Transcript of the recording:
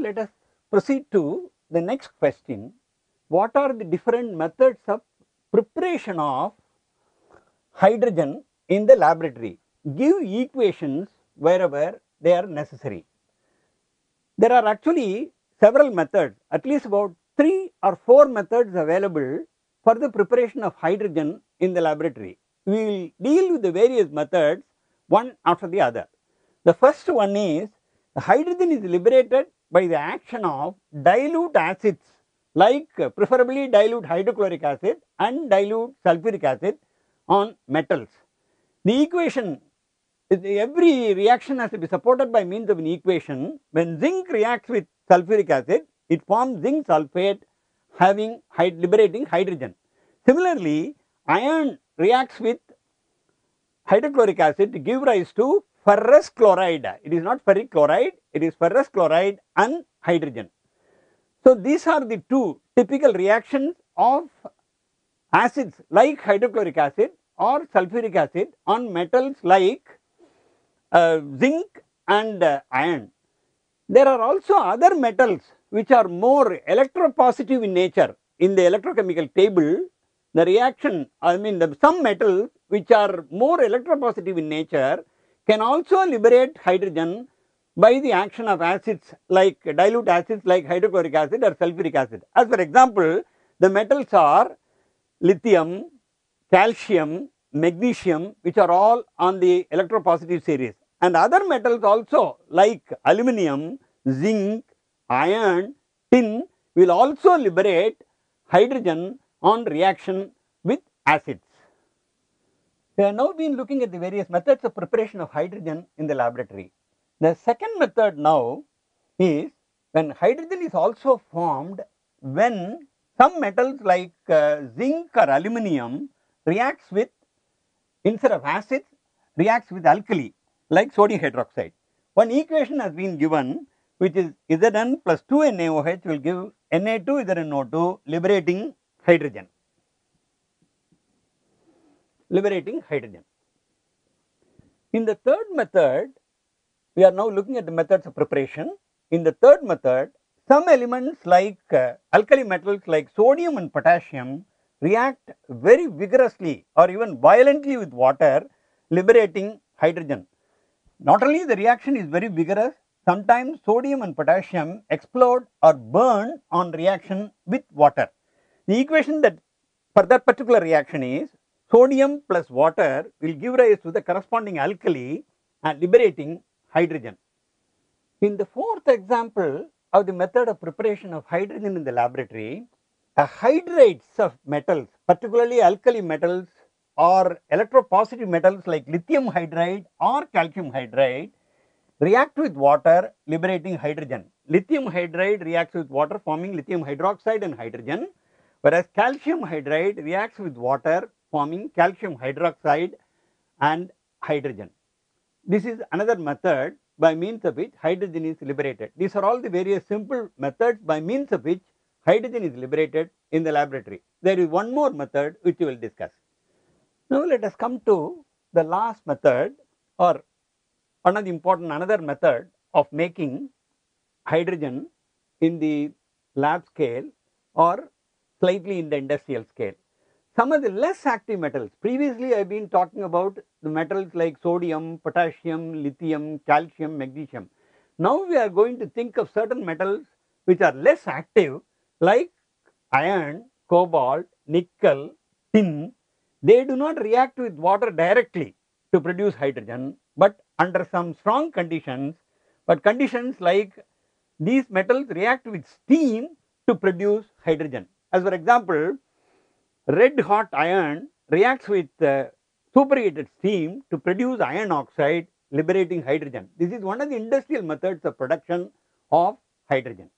let us proceed to the next question. What are the different methods of preparation of hydrogen in the laboratory? Give equations wherever they are necessary. There are actually several methods, at least about 3 or 4 methods available for the preparation of hydrogen in the laboratory. We will deal with the various methods one after the other. The first one is the hydrogen is liberated by the action of dilute acids like preferably dilute hydrochloric acid and dilute sulfuric acid on metals. The equation, every reaction has to be supported by means of an equation. When zinc reacts with sulfuric acid, it forms zinc sulfate having liberating hydrogen. Similarly, iron reacts with hydrochloric acid to give rise to ferrous chloride. It is not ferric chloride, it is ferrous chloride and hydrogen. So, these are the two typical reactions of acids like hydrochloric acid or sulfuric acid on metals like zinc and iron. There are also other metals which are more electropositive in nature. In the electrochemical table, the reaction, some metals which are more electropositive in nature can also liberate hydrogen by the action of acids like dilute acids like hydrochloric acid or sulfuric acid. As for example, the metals are lithium, calcium, magnesium, which are all on the electropositive series, and other metals also like aluminum, zinc, iron, tin will also liberate hydrogen on reaction with acids. We have now been looking at the various methods of preparation of hydrogen in the laboratory. The second method now is when hydrogen is also formed when some metals like zinc or aluminum reacts with, instead of acids, reacts with alkali like sodium hydroxide. One equation has been given which is Zn plus 2NaOH will give Na2ZnO2 liberating hydrogen. In the third method, we are now looking at the methods of preparation. In the third method, some elements like alkali metals like sodium and potassium react very vigorously or even violently with water, liberating hydrogen. Not only the reaction is very vigorous, sometimes sodium and potassium explode or burn on reaction with water. The equation that for that particular reaction is sodium plus water will give rise to the corresponding alkali and liberating hydrogen. In the fourth example of the method of preparation of hydrogen in the laboratory, hydrides of metals, particularly alkali metals or electropositive metals like lithium hydride or calcium hydride, react with water liberating hydrogen. Lithium hydride reacts with water forming lithium hydroxide and hydrogen, whereas calcium hydride reacts with water forming calcium hydroxide and hydrogen. This is another method by means of which hydrogen is liberated. These are all the various simple methods by means of which hydrogen is liberated in the laboratory. There is one more method which we will discuss. Now let us come to the last method, or one of the important another method of making hydrogen in the lab scale or slightly in the industrial scale. Some of the less active metals, previously I have been talking about the metals like sodium, potassium, lithium, calcium, magnesium. Now we are going to think of certain metals which are less active like iron, cobalt, nickel, tin. They do not react with water directly to produce hydrogen, but under some strong conditions, but conditions like these metals react with steam to produce hydrogen. As for example, red hot iron reacts with superheated steam to produce iron oxide liberating hydrogen. This is one of the industrial methods of production of hydrogen.